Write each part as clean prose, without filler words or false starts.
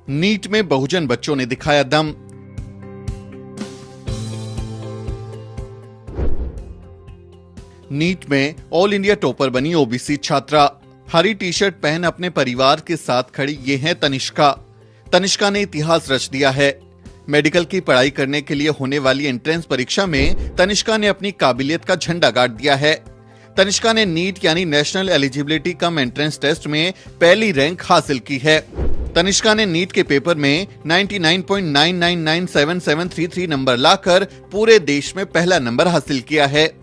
NEET में बहुजन बच्चों ने दिखाया दम। नीट में ऑल इंडिया टॉपर बनी ओबीसी छात्रा। हरी टी शर्ट पहन अपने परिवार के साथ खड़ी ये है तनिष्का। तनिष्का ने इतिहास रच दिया है। मेडिकल की पढ़ाई करने के लिए होने वाली एंट्रेंस परीक्षा में तनिष्का ने अपनी काबिलियत का झंडा गाड़ दिया है। तनिष्का ने नीट यानी national eligibility cum entrance test में पहली रैंक हासिल की है। तनिष्का ने नीट के पेपर में 99.99977733 नंबर लाकर पूरे देश में पहला नंबर हासिल किया है।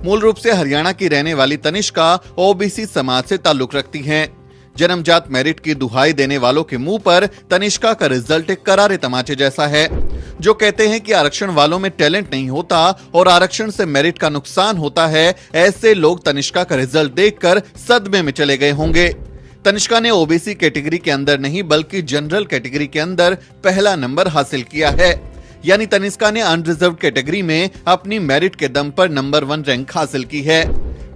मूल रूप से हरियाणा की रहने वाली तनिष्का ओबीसी समाज से ताल्लुक रखती हैं। जन्मजात मेरिट की दुहाई देने वालों के मुंह पर तनिष्का का रिजल्ट एक करारे तमाचे जैसा है, जो कहते हैं कि आरक्षण वालों में टैलेंट नहीं होता और आरक्षण से मेरिट का नुकसान होता है। ऐसे लोग तनिष्का का रिजल्ट देखकर सदमे में चले गए होंगे। तनिष्का ने ओबीसी कैटेगरी के अंदर नहीं बल्कि जनरल कैटेगरी के अंदर पहला नंबर हासिल किया है। यानी तनिष्का ने अनरिजर्व्ड कैटेगरी में अपनी मेरिट के दम पर नंबर 1 रैंक हासिल की है।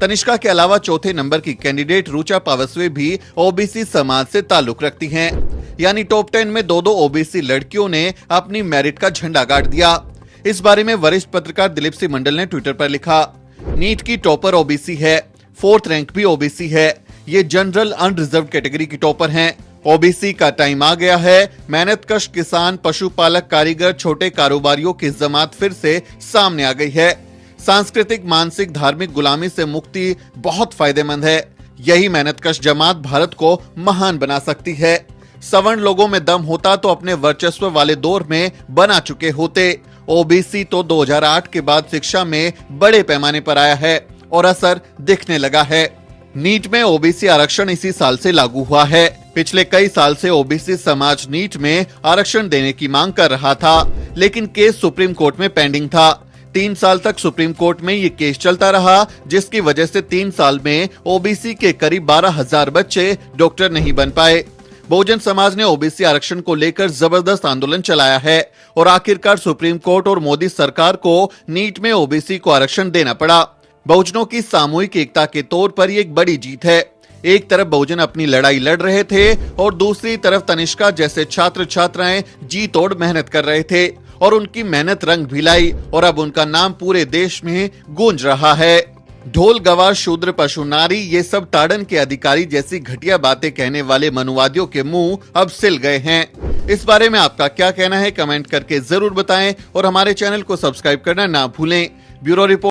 तनिष्का के अलावा चौथे नंबर की कैंडिडेट रुचा पावसवे भी ओबीसी समाज से ताल्लुक रखती हैं। यानी टॉप 10 में दो ओबीसी लड़कियों ने अपनी मेरिट का झंडा गाड़ दिया। इस बारे में वरिष्ठ पत्रकार दिलीप सिंह मंडल ने ट्विटर पर लिखा, नीट की टॉपर ओबीसी है, 4th रैंक भी ओबीसी है। ये जनरल अनरिजर्व्ड कैटेगरी की टॉपर हैं। ओबीसी का टाइम आ गया है। मेहनतकश किसान, पशुपालक, कारीगर, छोटे कारोबारियों की जमात फिर से सामने आ गई है। सांस्कृतिक, मानसिक, धार्मिक गुलामी से मुक्ति बहुत फायदेमंद है। यही मेहनतकश जमात भारत को महान बना सकती है। सवर्ण लोगों में दम होता तो अपने वर्चस्व वाले दौर में बना चुके होते। ओबीसी तो 2008 के बाद शिक्षा में बड़े पैमाने पर आया है और असर दिखने लगा है। नीट में ओबीसी आरक्षण इसी साल से लागू हुआ है। पिछले कई साल से ओबीसी समाज नीट में आरक्षण देने की मांग कर रहा था, लेकिन केस सुप्रीम कोर्ट में पेंडिंग था। 3 साल तक सुप्रीम कोर्ट में ये केस चलता रहा, जिसकी वजह से 3 साल में ओबीसी के करीब 12,000 बच्चे डॉक्टर नहीं बन पाए। बहुजन समाज ने ओबीसी आरक्षण को लेकर जबरदस्त आंदोलन चलाया है और आखिरकार सुप्रीम कोर्ट और मोदी सरकार को नीट में ओबीसी को आरक्षण देना पड़ा। बहुजनों की सामूहिक एकता के तौर पर ये एक बड़ी जीत है। एक तरफ बहुजन अपनी लड़ाई लड़ रहे थे और दूसरी तरफ तनिष्का जैसे छात्र छात्राएं जी तोड़ मेहनत कर रहे थे और उनकी मेहनत रंग भी लाई और अब उनका नाम पूरे देश में गूंज रहा है। ढोल, गवार, शूद्र, पशु, नारी, ये सब ताड़न के अधिकारी जैसी घटिया बातें कहने वाले मनुवादियों के मुंह अब सिल गए हैं। इस बारे में आपका क्या कहना है, कमेंट करके जरूर बताएं और हमारे चैनल को सब्सक्राइब करना ना भूलें। Bureau report.